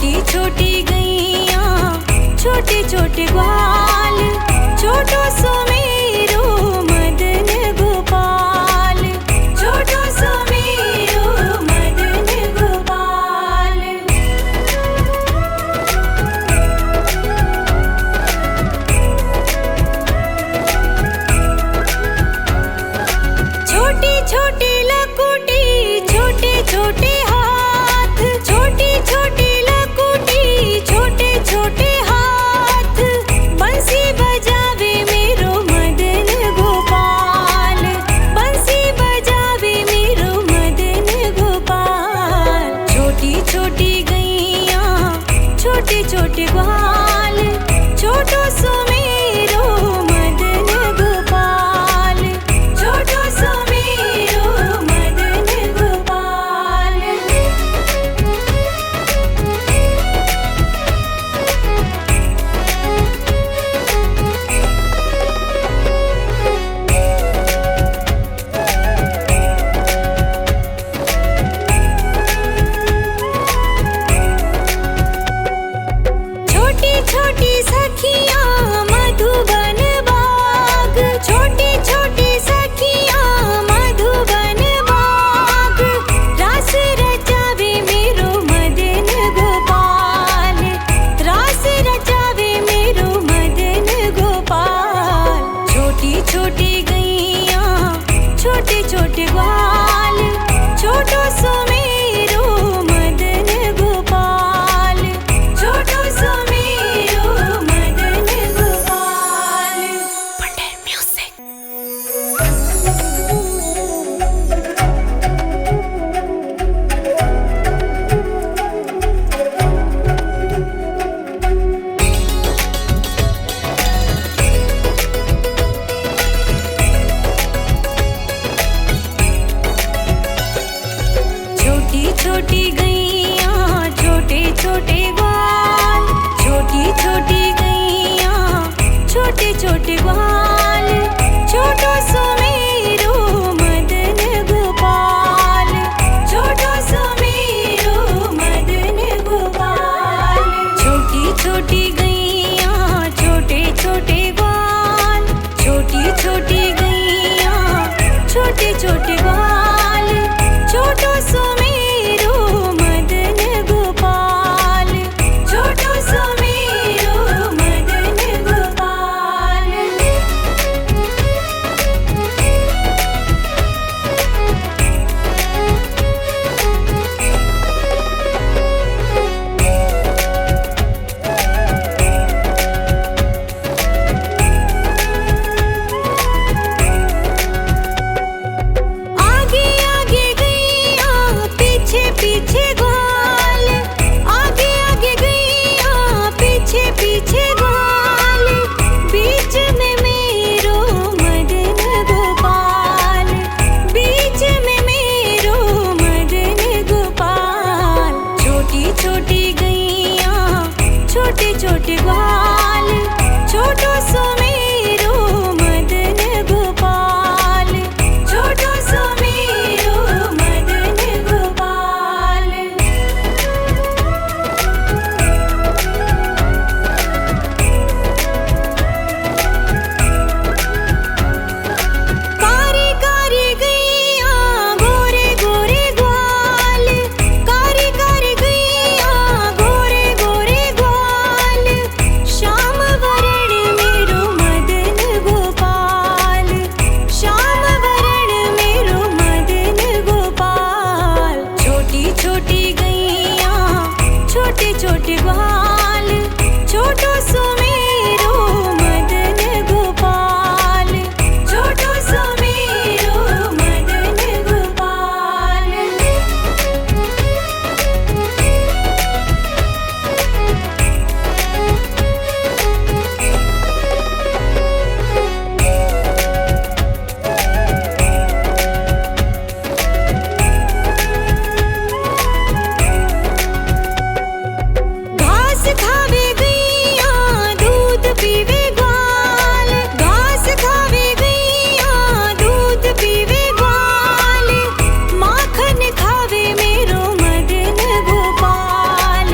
छोटी छोटी गैया छोटे छोटे ग्वाल, छोटो सुमेरो मदन गोपाल, छोटो सुमेरो मदन गोपाल। छोटी छोटी लकुटी छोटे छोटे हाथ, छोटी छोटी लकुटी छोटे छोटे हाथ, बंसी बजावे मेरो मदन गोपाल, बंसी बजावे मेरो मदन गोपाल। छोटी छोटी गैया छोटे छोटे ग्वाल, छोटो सुमेरो मदन गोपाल, छोटो सुमेरो मदन गोपाल। छोटी छोटी सखियाँ मधुबन बाग, छोटी छोटी सखियाँ मधुबन बाग, रास रचावे मेरो मदन गोपाल, रास रचावे मेरो मदन गोपाल। छोटी छोटी गैया छोटे छोटे ग्वाल, छोटो सुमेरो मदन गोपाल, छोटो सुमेरो मदन गोपाल। Wonder Music. छोटी छोटी गैया छोटे छोटे ग्वाल, छोटी छोटी गैया छोटे छोटे ग्वाल, छोटो सुमेरो मदन गोपाल, छोटो सुमेरो मदन गोपाल। छोटी छोटी गैया छोटे छोटे ग्वाल, छोटी छोटी गैया छोटे छोटे ग्वाल, छोटो सुमेरो मदन गोपाल, छोटो सुमेरो मदन गोपाल। आगे आगे गैया पीछे पीछे ग्वाल, आगे आगे गैया पीछे पीछे ग्वाल, बीच में मेरो मदन गोपाल, बीच में मेरो मदन गोपाल। छोटी छोटी गैया छोटे छोटे ग्वाल, छोटो सुमेरो मदन गोपाल, छोटो सुमेरो मदन गोपाल। कारी कारी गैया गोरे गोरे ग्वाल, कारी कारी गैया गोरे गोरे ग्वाल, श्याम वरण मेरो मदन गोपाल, श्याम वरण मेरो मदन गोपाल। छोटी छोटी गैया छोटे छोटे ग्वाल, छोटो सुमेरो मदन गोपाल, छोटो सुमेरो मदन गोपाल। घास खावे गैया दूध पीवे ग्वाल, घास खावे गैया दूध पीवे ग्वाल, माखन खावे मेरो मदन गोपाल,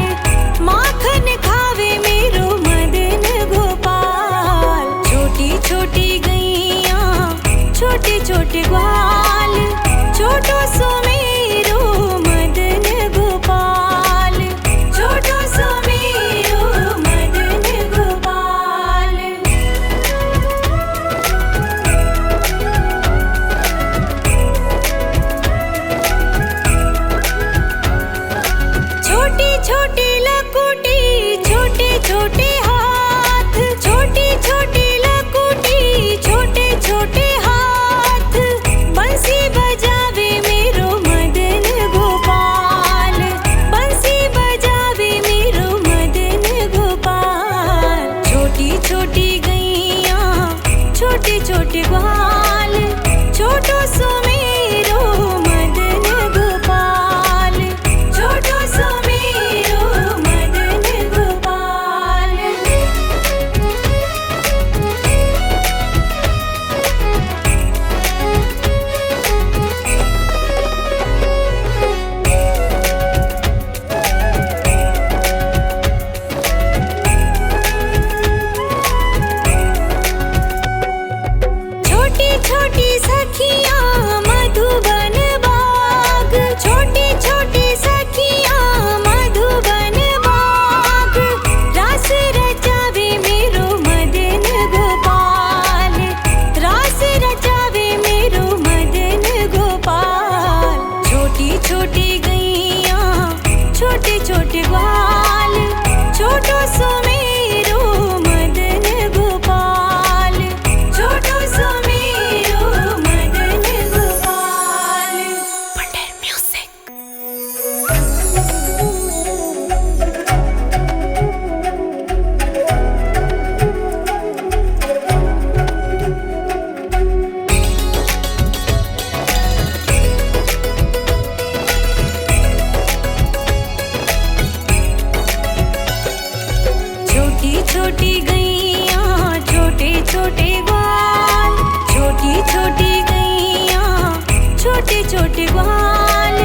छोटे ग्वाल,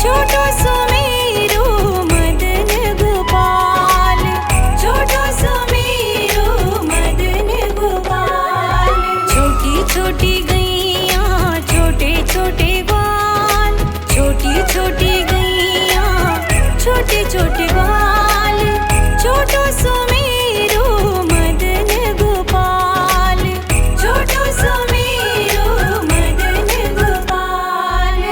छोटो सो मेरो मदन गोपाल, छोटो सो मेरो मदन गोपाल। छोटी छोटी गैया छोटे छोटे ग्वाल, छोटी छोटी गैया छोटे छोटे ग्वाल, छोटो सो मेरो मदन गोपाल, छोटो सो मेरो मदन गोपाल।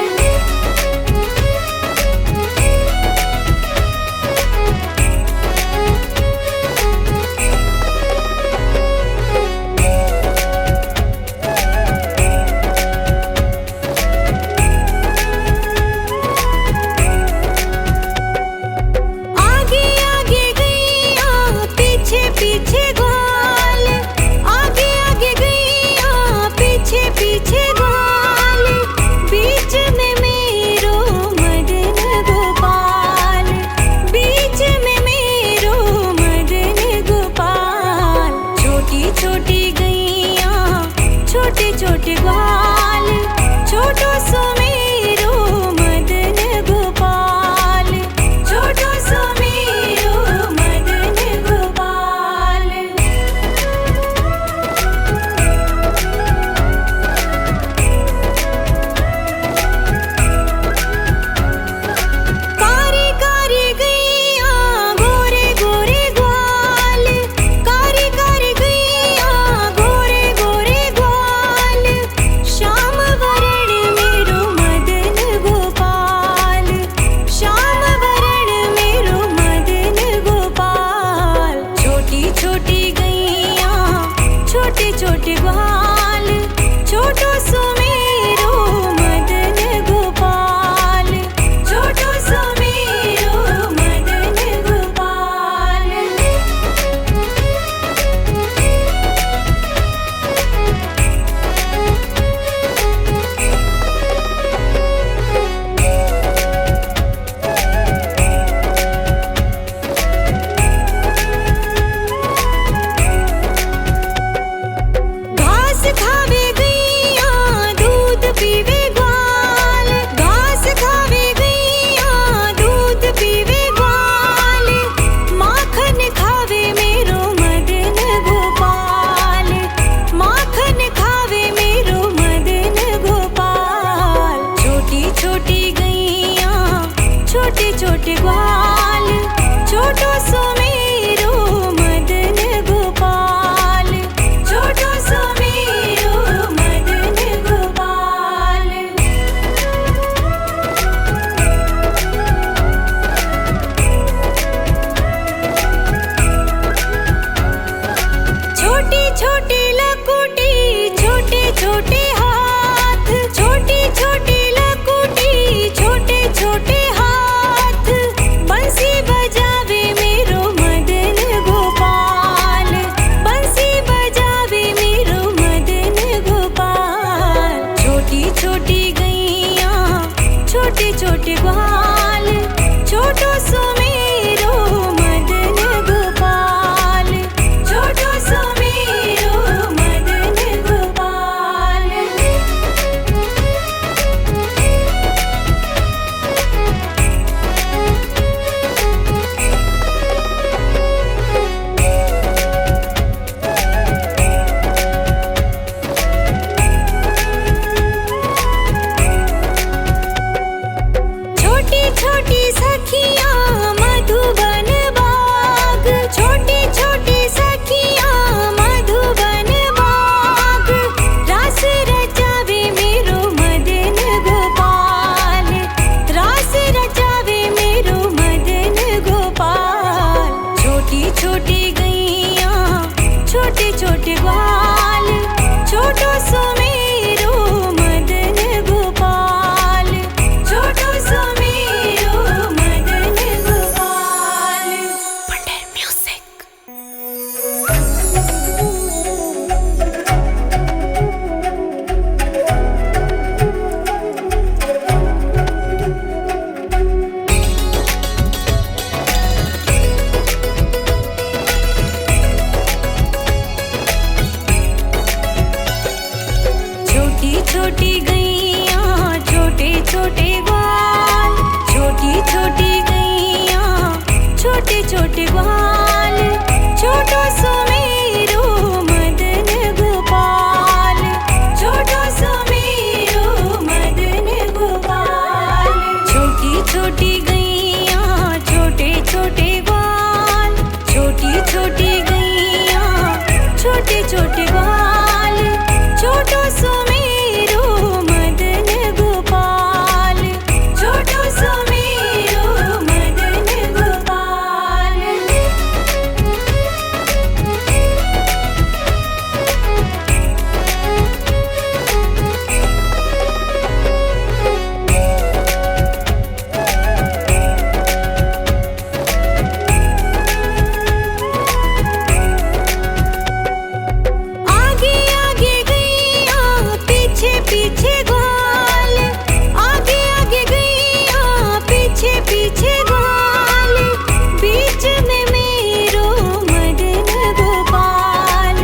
आगे आगे गैया पीछे पीछे ग्वाल, आगे आगे गैया पीछे पीछे ग्वाल, बीच में मेरो मदन गोपाल, बीच में मेरो मदन गोपाल। छोटी छोटी गैया छोटे छोटे ग्वाल, छोटो सो मेरो मदन गोपाल, छोटो सो मेरो मदन गोपाल। कारी कारी गैया गोरे गोरे ग्वाल, कारी कारी गैया गोरे गोरे ग्वाल, श्याम वरण मेरो मदन गोपाल, श्याम वरण मेरो मदन गोपाल। छोटी छोटी गैया छोटे छोटे ग्वाल, छोटो सो मेरो मदन गोपाल, छोटो सो मेरो मदन गोपाल। घास खावे गैया दूध पीवे ग्वाल, घास खावे गैया दूध पीवे ग्वाल, माखन खावे मेरो मदन गोपाल, माखन खावे मेरो मदन गोपाल। छोटी छोटी गैया छोटे छोटे ग्वाल, छोटो सो मेरो मदन गोपाल, छोटो सो मेरो मदन गोपाल। छोटी छोटी लकुटी छोटे छोटे हाथ, छोटी छोटी लकुटी छोटे छोटे हाथ, बंसी बजावे मेरो मदन छोटी गैया छोटे छोटे ग्वाल, छोटो सुमेरो मदन गोपाल, छोटो सुमेरो मदन गोपाल। आगे आगे गैया पीछे पीछे ग्वाल, आगे आगे गैया पीछे पीछे ग्वाल, बीच में मेरो मदन गोपाल,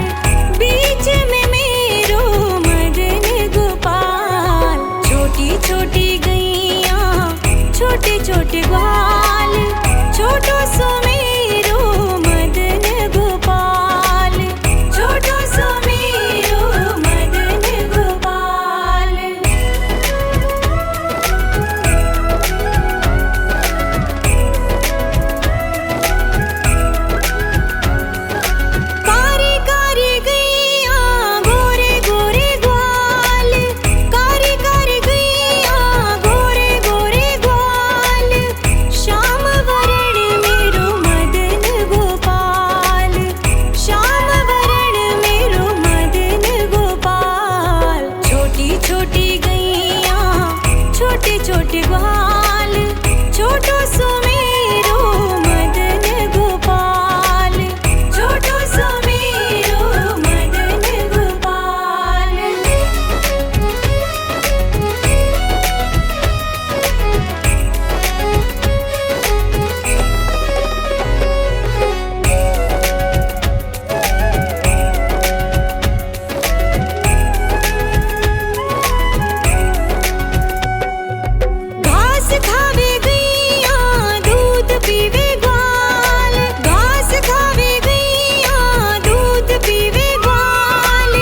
बीच में मेरो मदन गोपाल। छोटी छोटी गैया छोटे छोटे ग्वाल, छोटो सुमेरो मदन गोपाल, छोटो सुमेरो मदन गोपाल। कारी कारी गैया गोरे गोरे ग्वाल, कारी कारी गैया गोरे गोरे ग्वाल, श्याम वरण मेरो मदन गोपाल, श्याम वरण मेरो मदन गोपाल। छोटी छोटी गैया छोटे छोटे ग्वाल, छोटो सुमेरो मदन गोपाल, छोटो सुमेरो मदन गोपाल। घास खावे गैया दूध पीवे ग्वाल, घास खावे गैया दूध पीवे ग्वाल,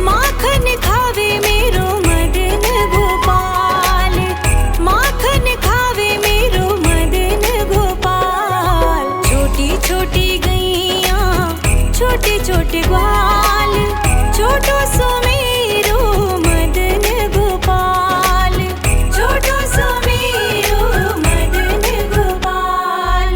माखन खावे मेरो मदन गोपाल, माखन खावे मेरो मदन गोपाल। छोटी छोटी गैया छोटे छोटे ग्वाल, छोटो सुमेरो मदन गोपाल, छोटो सुमेरो मदन गोपाल।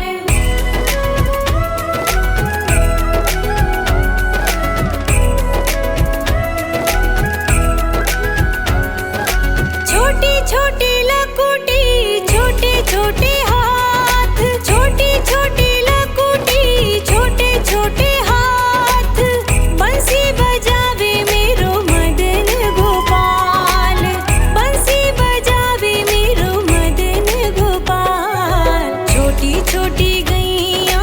छोटी छोटी लकुटी छोटे छोटे हाथ, छोटी छोटी लकुटी छोटे छोटे हाथ, बंसी बजावे मेरो मदन गोपाल, बंसी बजावे मेरो मदन गोपाल। छोटी छोटी गैया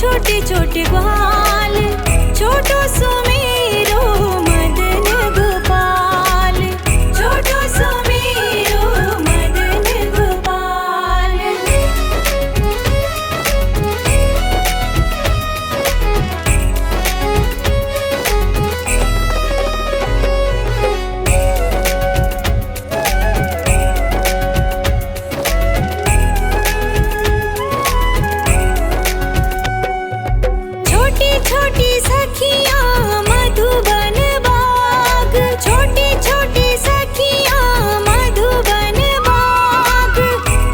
छोटे छोटे ग्वाल, छोटो सुमेरो मदन गोपाल, छोटो सुमेरो मदन गोपाल। छोटी छोटी सखियाँ मधुबन बाग, छोटी छोटी सखियाँ मधुबन बाग,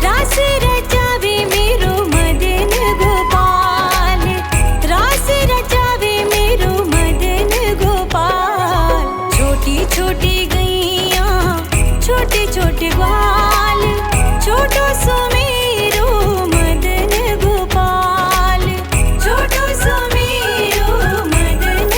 रास रचावे मेरो मदन गोपाल, रास रचावे मेरो मदन गोपाल। छोटी छोटी गैया छोटे छोटे ग्वाल, छोटो सुमेरो मदन गोपाल, छोटो सुमेरो मदन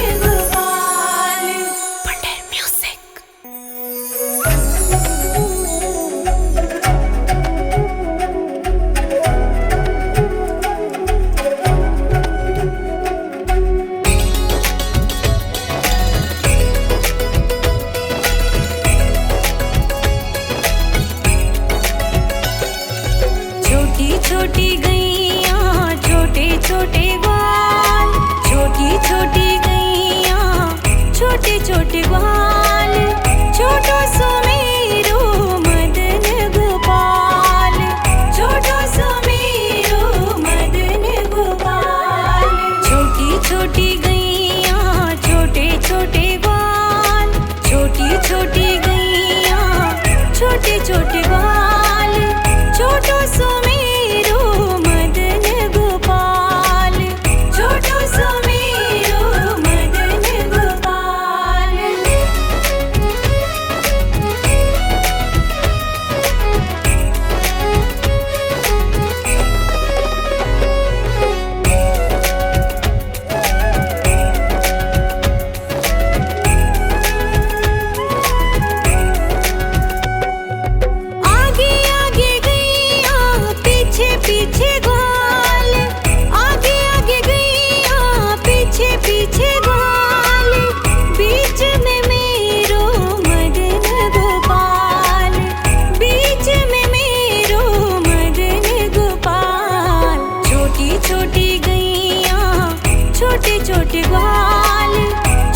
छोटे छोटे ग्वाल,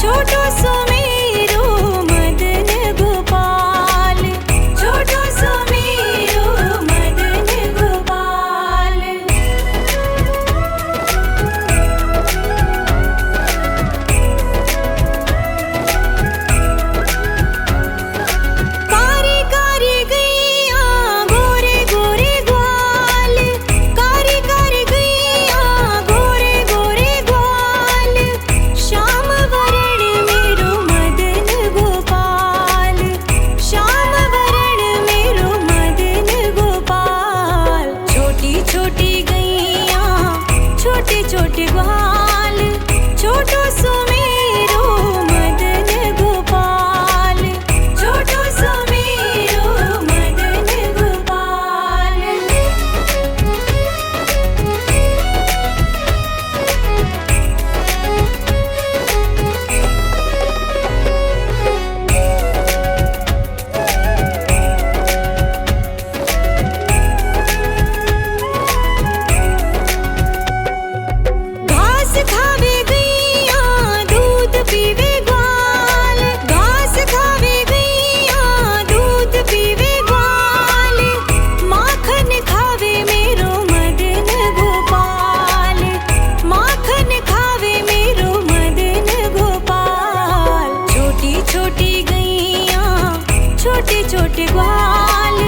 छोटो सुमेरो मदन गोपाल, छोटो सुमेरो मदन गोपाल। कारी कारी गैया गोरे गोरे ग्वाल, कारी कारी गैया गोरे गोरे ग्वाल, श्याम वरण मेरो मदन गोपाल, श्याम वरण मेरो मदन गोपाल। छोटी छोटी गैया छोटे छोटे ग्वाल, छोटो सुमेरो मदन गोपाल, छोटो सुमेरो मदन गोपाल। घास खावे गैया दूध पीवे ग्वाल, घास खावे गैया दूध पीवे ग्वाल, माखन खावे मेरो मदन गोपाल, माखन खावे मेरो मदन गोपाल। छोटी छोटी गैया छोटे छोटे ग्वाल,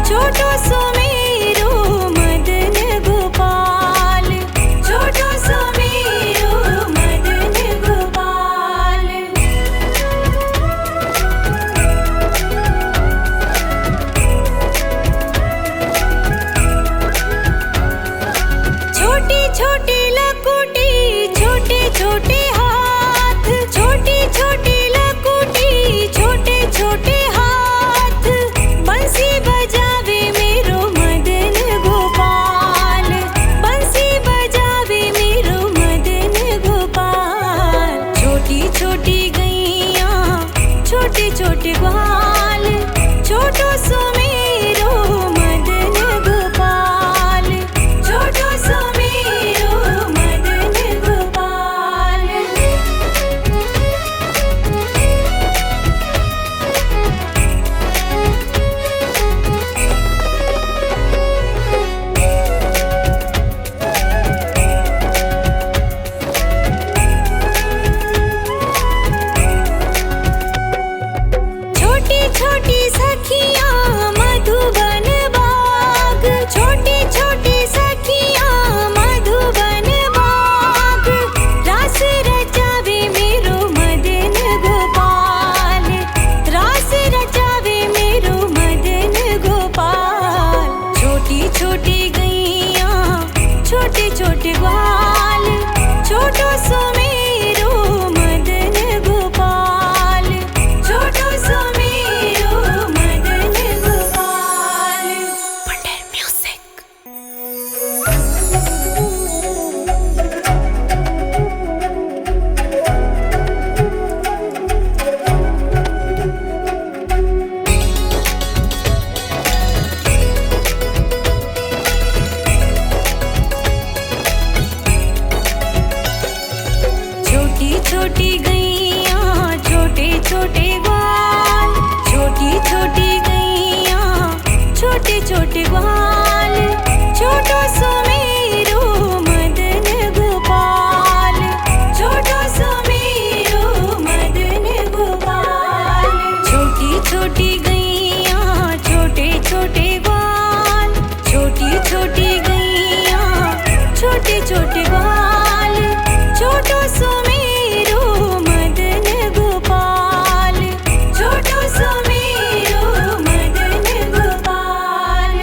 छोटो सुमेरो मदन गोपाल, छोटो सुमेरो मदन गोपाल। छोटी छोटी लकुटी छोटे छोटे हाथ, छोटी छोटी लकुटी छोटे छोटे हाथ, बंसी बजावे मेरो मदन गोपाल, बंसी बजावे मेरो मदन गोपाल। छोटी छोटी गैया छोटे छोटे ग्वाल, छोटो सुमेरो मदन गोपाल, छोटो सुमेरो मदन गोपाल। छोटी छोटी सखियाँ मधुबन बाग, छोटी छोटी सखियाँ मधुबन बाग, रास रचावे मेरो मदन गोपाल, रास रचावे मेरो मदन गोपाल। छोटी छोटी गैया छोटे छोटे ग्वाल, छोटो सुमेरो मदन गोपाल, छोटो सुमेरो मदन गोपाल। Wonder Music. छोटी छोटी गैया छोटे छोटे ग्वाल, छोटी छोटी गैया छोटे छोटे ग्वाल, छोटो सुमेरो मदन गोपाल, छोटो सुमेरो मदन गोपाल। छोटी छोटी गैया छोटे छोटे ग्वाल, छोटी छोटी गैया छोटे छोटे ग्वाल, छोटो सुमेरो मदन गोपाल, छोटो सुमेरो मदन गोपाल।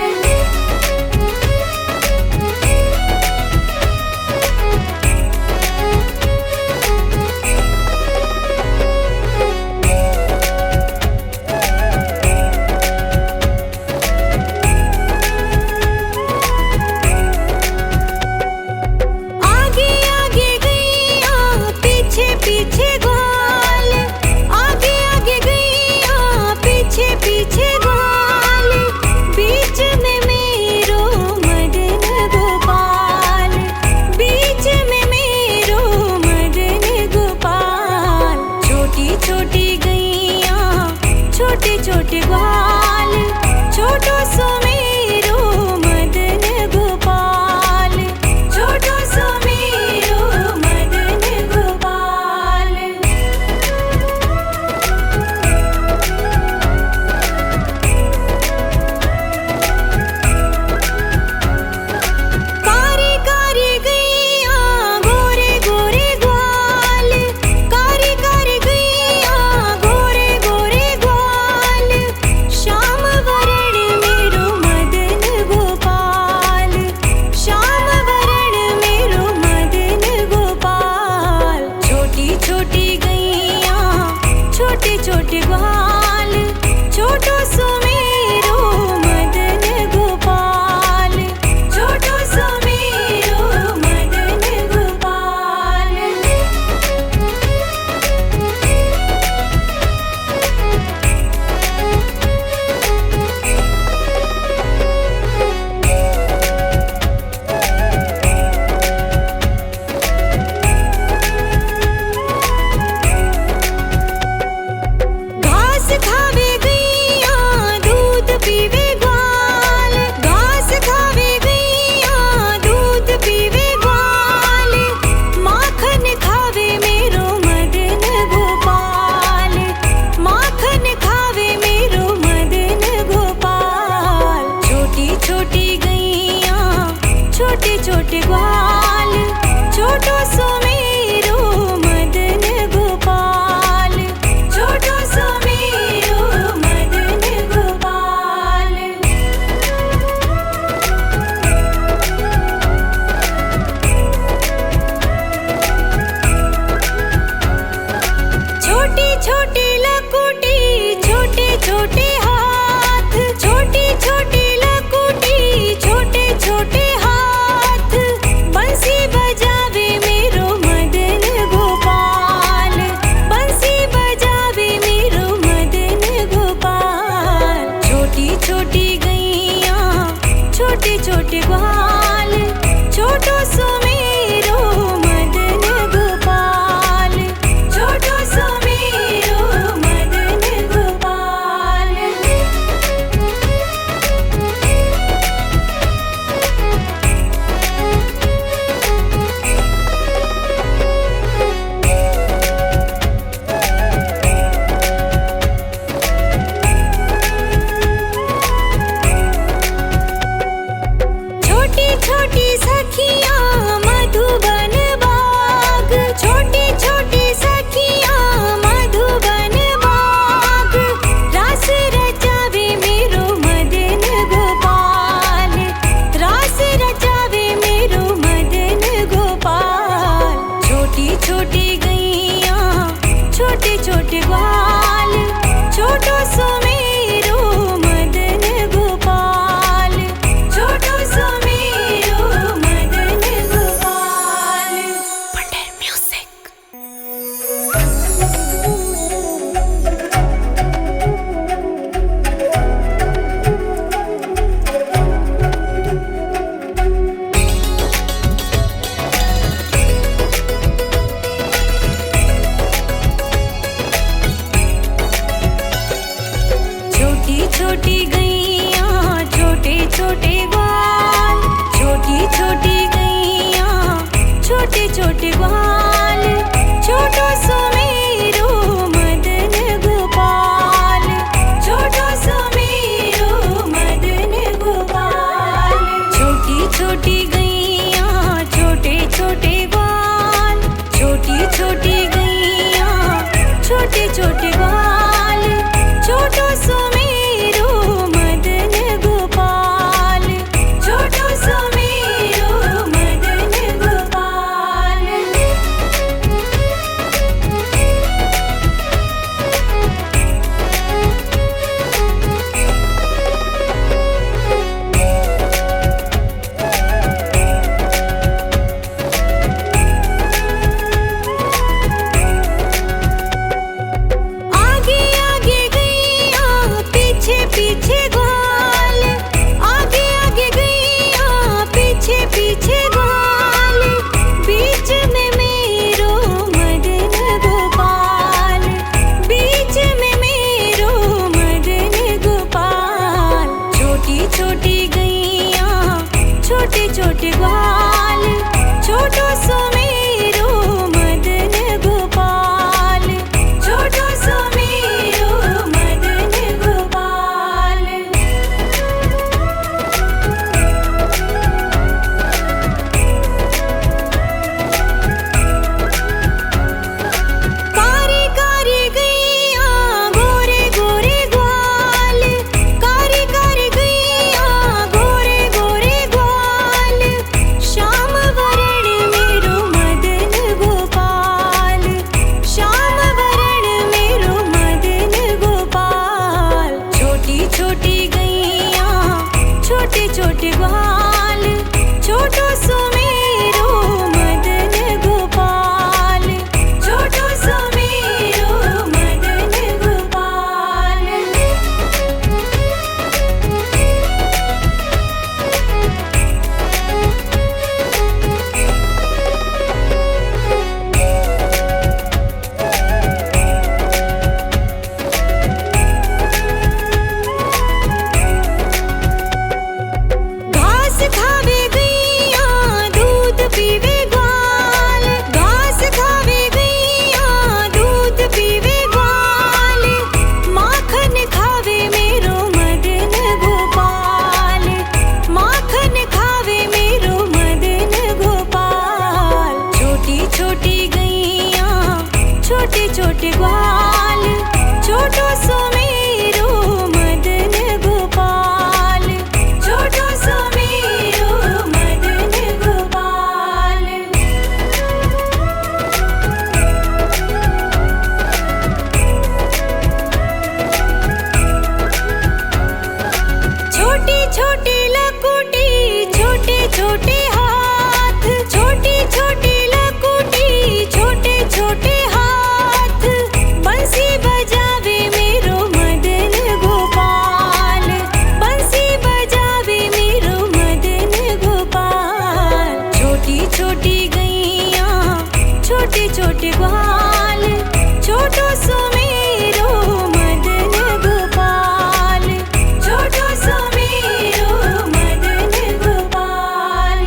छोटी छोटी गैया छोटे छोटे ग्वाल, छोटो सो मेरो मदन गोपाल, छोटो सो मेरो मदन गोपाल। Wonder Music. छोटी गैया छोटे छोटे ग्वाल, छोटी छोटी गैया छोटे छोटे ग्वाल, छोटो सो मेरो मदन गोपाल, छोटो सो मेरो मदन गोपाल। छोटी छोटी गैया छोटे छोटे ग्वाल, छोटी छोटी गैया छोटे छोटे ग्वाल, छोटो सो मेरो मदन गोपाल, छोटो सो मेरो मदन गोपाल। आगे आगे गैया पीछे पीछे ग्वाल, आगे आगे गैया पीछे पीछे ग्वाल, बीच में मेरो मदन गोपाल, बीच में मेरो मदन गोपाल। छोटी छोटी गैया छोटे छोटे ग्वाल, छोटो सो मेरो मदन गोपाल, छोटो सो मेरो मदन गोपाल। कारी कारी गैया गोरे गोरे ग्वाल, कारी कारी गैया गोरे गोरे ग्वाल, श्याम वरण मेरो मदन गोपाल, श्याम वरण मेरो मदन गोपाल। छोटी छोटी गैया छोटे छोटे ग्वाल, छोटो सो मेरो मदन गोपाल, छोटो सो मेरो मदन गोपाल। घास खावे गैया दूध पीवे ग्वाल, घास खावे गैया दूध पीवे ग्वाल, माखन खावे मेरो मदन गोपाल, माखन खावे मेरो मदन गोपाल। छोटी छोटी गैया छोटे छोटे ग्वाल, छोटो सो मेरो मदन गोपाल, छोटो सो मेरो मदन गोपाल। छोटी छोटी लकुटी छोटे छोटे हाथ, छोटी छोटी लकुटी छोटे छोटे हाथ, बंसी बजावे मेरो मदन गोपाल, बंसी बजावे मेरो मदन गोपाल। छोटी छोटी गैया छोटे छोटे ग्वाल, छोटो सो मेरो मदन गोपाल, छोटो सो मेरो मदन गोपाल।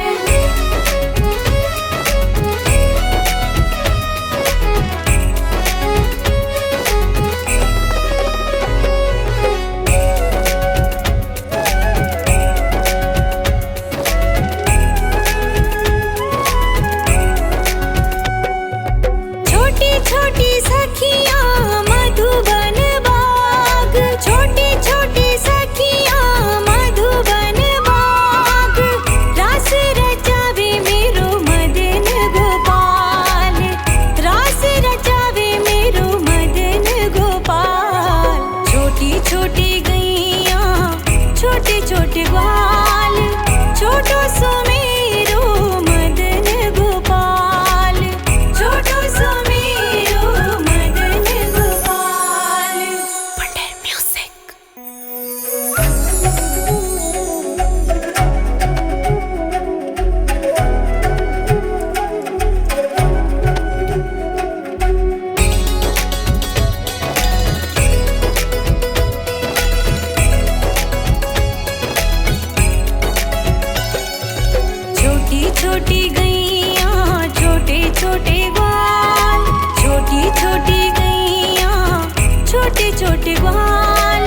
छोटी छोटी छोटी गैया छोटे छोटे ग्वाल,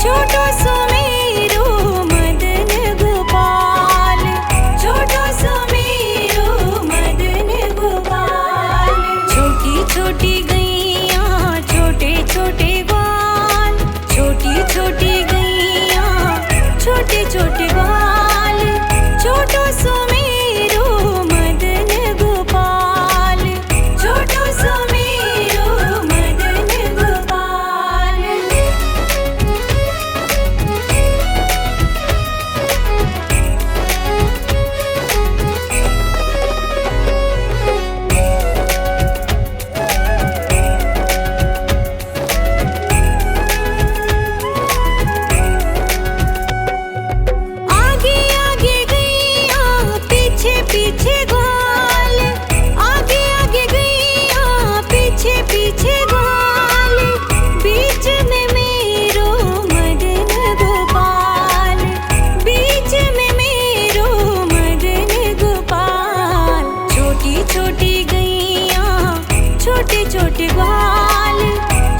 छोटो सुमेरो मदन गोपाल, छोटो सुमेरो मदन गोपाल। छोटी छोटी गैया छोटे छोटे ग्वाल, छोटी छोटी गैया छोटे छोटे ग्वाल, छोटो सुमेरो मदन गोपाल, छोटो सुमेरो मदन गोपाल। आगे आगे गैया पीछे पीछे ग्वाल, आगे आगे गैया पीछे पीछे ग्वाल, बीच में मेरो मदन गोपाल, बीच में मेरो मदन गोपाल। छोटी छोटी गैया छोटे छोटे ग्वाल,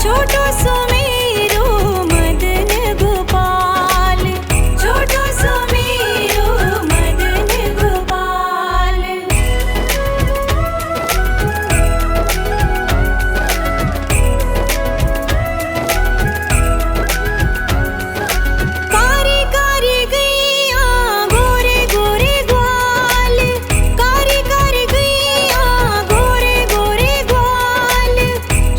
छोटो सुमेरो मदन गोपाल, छोटो सुमेरो मदन गोपाल। कारी कारी गैया गोरे गोरे ग्वाल, कारी कारी गैया गोरे गोरे ग्वाल,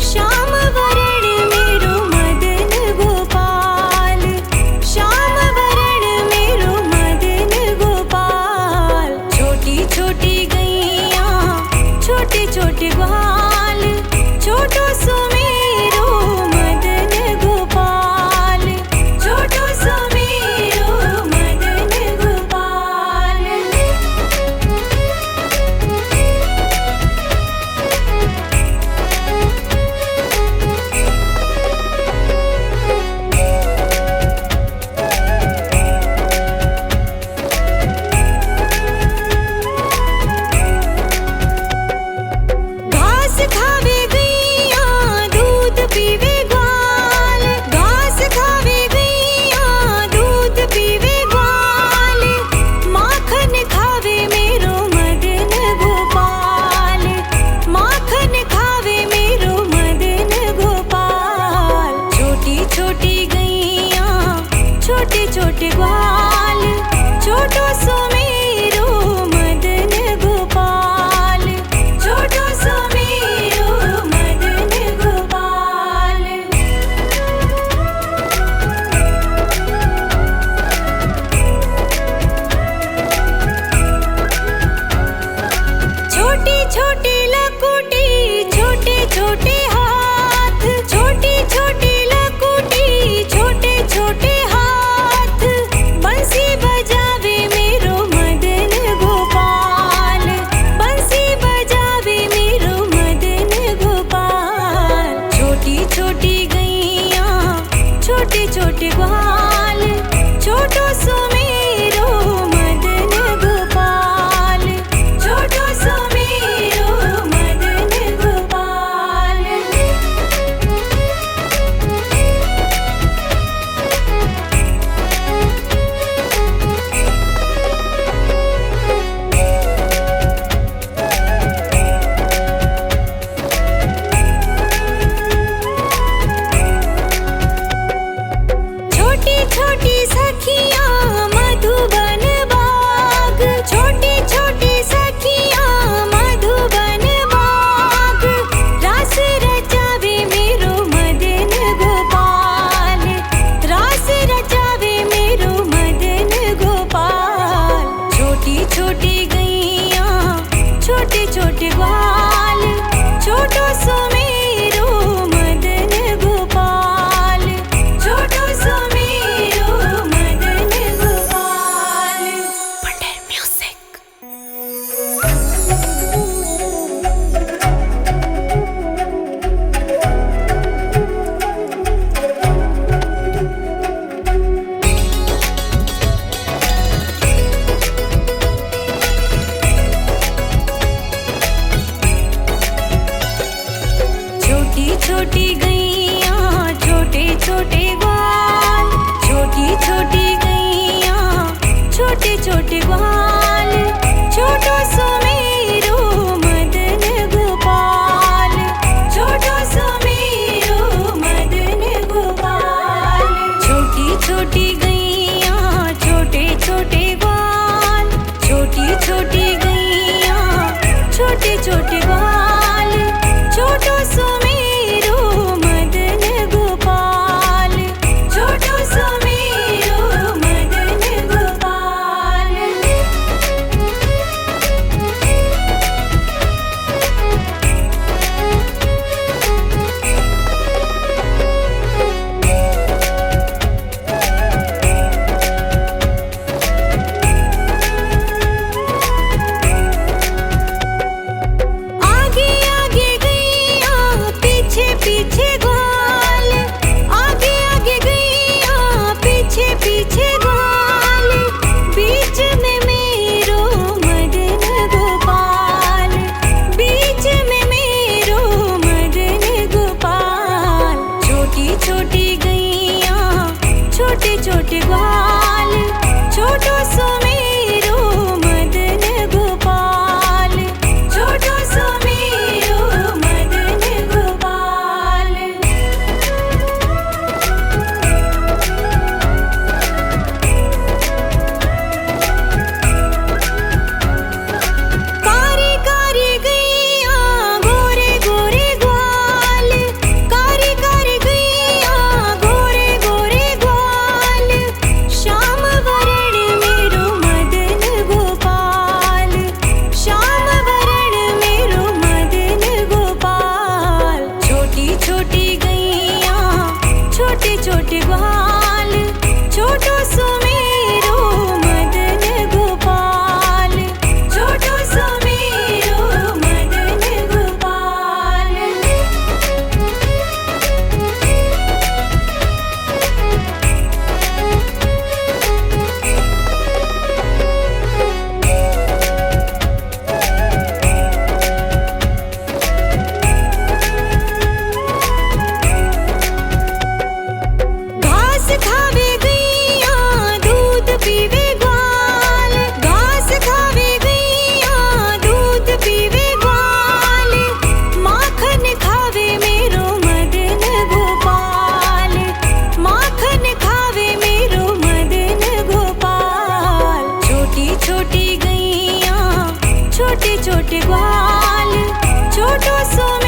श्याम वरण मेरो मदन गोपाल, श्याम वरण मेरो मदन गोपाल। छोटी छोटी गैया छोटे छोटे ग्वाल, छोटो सुमेरो मदन गोपाल, छोटो सुमेरो मदन गोपाल। घास खावे गैया दूध छोटी गैया छोटे छोटे ग्वाल, छोटी छोटी गैया छोटे छोटे ग्वाल, छोटो सुमेरो मदन गोपाल, छोटो सुमेरो मदन गोपाल। छोटी छोटी गैया छोटे छोटे ग्वाल, छोटी छोटी गैया छोटे छोटे ग्वाल, छोटो सुमेरो मदन गोपाल, छोटो सुमेरो मदन गोपाल। आगे आगे गैया पीछे पीछे ग्वाल, आगे आगे गैया पीछे पीछे ग्वाल, बीच में मेरो मदन गोपाल, बीच में मेरो मदन गोपाल। छोटी छोटी गैया छोटे छोटे ग्वाल, छोटो सुमेरो मदन गोपाल, छोटो सुमेरो मदन गोपाल। कारी कारी गैया गोरे गोरे ग्वाल, कारी कारी गैया गोरे गोरे ग्वाल, श्याम वरण मेरो मदन गोपाल, श्याम वरण मेरो मदन गोपाल। छोटी छोटी गैया छोटे छोटे ग्वाल, छोटो सुमेरो मदन गोपाल, छोटो सुमेरो मदन गोपाल। घास खावे गैया दूध पीवे ग्वाल, घास खावे गैया दूध पीवे ग्वाल, माखन खावे मेरो मदन गोपाल, माखन खावे मेरो मदन गोपाल। छोटी छोटी गैया छोटे छोटे ग्वाल, छोटो सुमेरो